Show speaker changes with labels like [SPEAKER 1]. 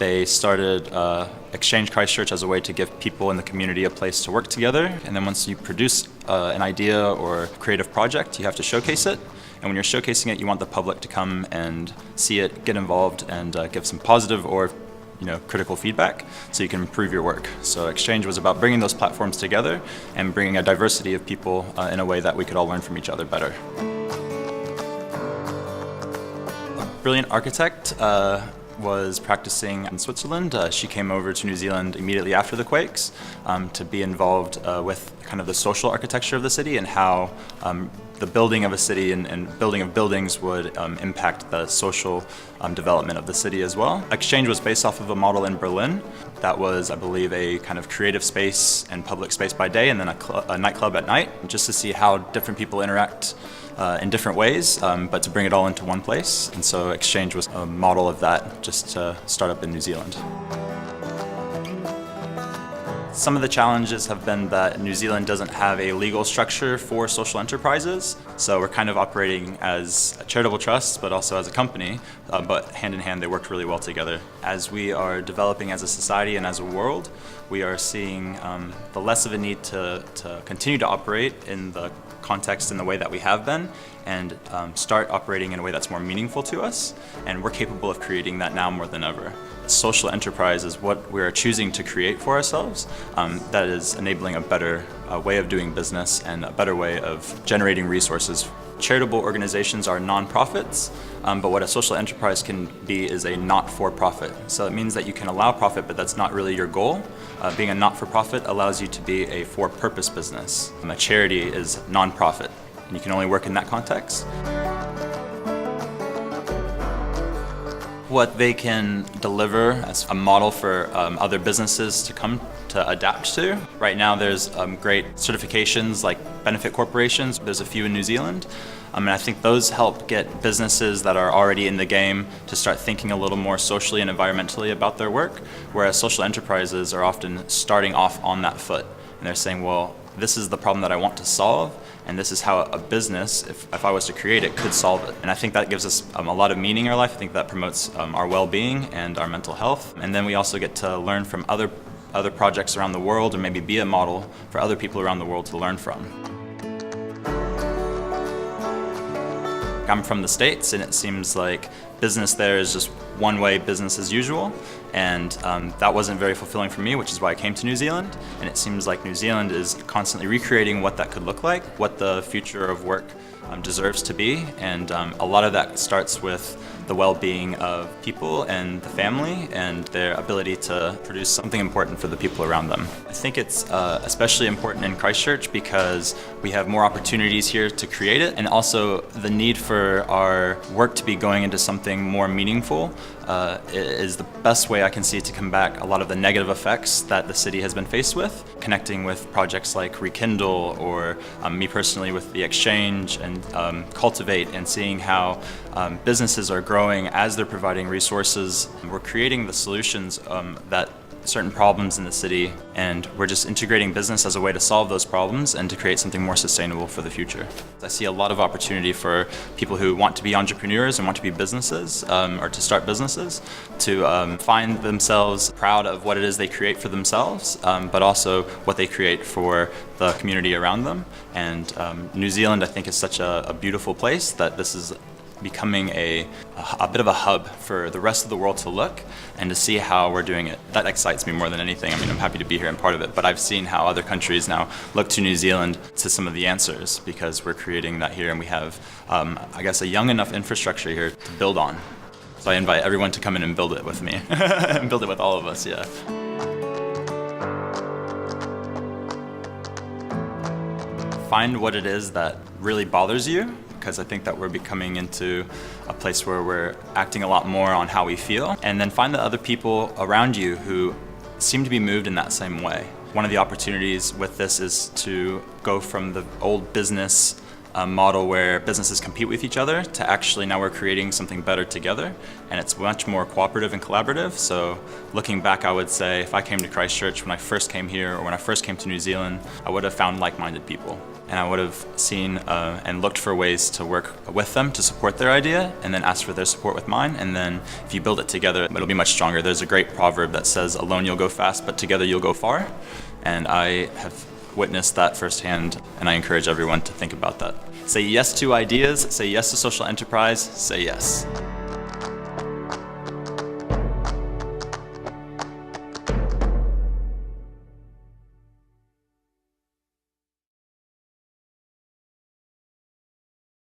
[SPEAKER 1] They started Exchange Christchurch as a way to give people in the community a place to work together. And then once you produce an idea or creative project, you have to showcase it. And when you're showcasing it, you want the public to come and see it, get involved, and give some positive or critical feedback so you can improve your work. So Exchange was about bringing those platforms together and bringing a diversity of people in a way that we could all learn from each other better. A brilliant architect was practicing in Switzerland. She came over to New Zealand immediately after the quakes to be involved with kind of the social architecture of the city and how the building of a city and building of buildings would impact the social development of the city as well. Exchange was based off of a model in Berlin that was, I believe, a kind of creative space and public space by day and then a nightclub at night, just to see how different people interact in different ways, but to bring it all into one place. And so Exchange was a model of that, just to start up in New Zealand. Some of the challenges have been that New Zealand doesn't have a legal structure for social enterprises, so we're kind of operating as a charitable trust, but also as a company, but hand in hand they worked really well together. As we are developing as a society and as a world, we are seeing the less of a need to continue to operate in the context in the way that we have been and start operating in a way that's more meaningful to us, and we're capable of creating that now more than ever. Social enterprise is what we're choosing to create for ourselves that is enabling a better way of doing business and a better way of generating resources. Charitable organizations are non-profits, but what a social enterprise can be is a not-for-profit. So it means that you can allow profit, but that's not really your goal. Being a not-for-profit allows you to be a for-purpose business. A charity is non-profit, and you can only work in that context. What they can deliver as a model for other businesses to come to adapt to. Right now there's great certifications like benefit corporations. There's a few in New Zealand. And I think those help get businesses that are already in the game to start thinking a little more socially and environmentally about their work, whereas social enterprises are often starting off on that foot. And they're saying, well, this is the problem that I want to solve, and this is how a business, if I was to create it, could solve it. And I think that gives us a lot of meaning in our life. I think that promotes our well-being and our mental health. And then we also get to learn from other projects around the world, or maybe be a model for other people around the world to learn from. I'm from the States, and it seems like business there is just one way business as usual, and that wasn't very fulfilling for me, which is why I came to New Zealand. And it seems like New Zealand is constantly recreating what that could look like, what the future of work deserves to be, and a lot of that starts with the well-being of people and the family and their ability to produce something important for the people around them. I think it's especially important in Christchurch because we have more opportunities here to create it, and also the need for our work to be going into something more meaningful is the best way I can see to combat a lot of the negative effects that the city has been faced with. Connecting with projects like Rekindle, or me personally with the Exchange and Cultivate, and seeing how businesses are growing as they're providing resources. We're creating the solutions that certain problems in the city, and we're just integrating business as a way to solve those problems and to create something more sustainable for the future. I see a lot of opportunity for people who want to be entrepreneurs and want to be businesses, or to start businesses, to find themselves proud of what it is they create for themselves, but also what they create for the community around them. And New Zealand, I think, is such a beautiful place that this is becoming a bit of a hub for the rest of the world to look and to see how we're doing it. That excites me more than anything. I mean, I'm happy to be here and part of it, but I've seen how other countries now look to New Zealand to some of the answers, because we're creating that here, and we have, I guess, a young enough infrastructure here to build on. So I invite everyone to come in and build it with me, and build it with all of us, yeah. Find what it is that really bothers you, because I think that we're becoming into a place where we're acting a lot more on how we feel, and then find the other people around you who seem to be moved in that same way. One of the opportunities with this is to go from the old business model where businesses compete with each other to actually now we're creating something better together, and it's much more cooperative and collaborative. So looking back, I would say if I came to Christchurch when I first came here, or when I first came to New Zealand, I would have found like-minded people. and I would have seen and looked for ways to work with them to support their idea, and then ask for their support with mine. And then if you build it together, it'll be much stronger. There's a great proverb that says, "Alone you'll go fast, but together you'll go far." And I have witnessed that firsthand, and I encourage everyone to think about that. Say yes to ideas, say yes to social enterprise, say yes.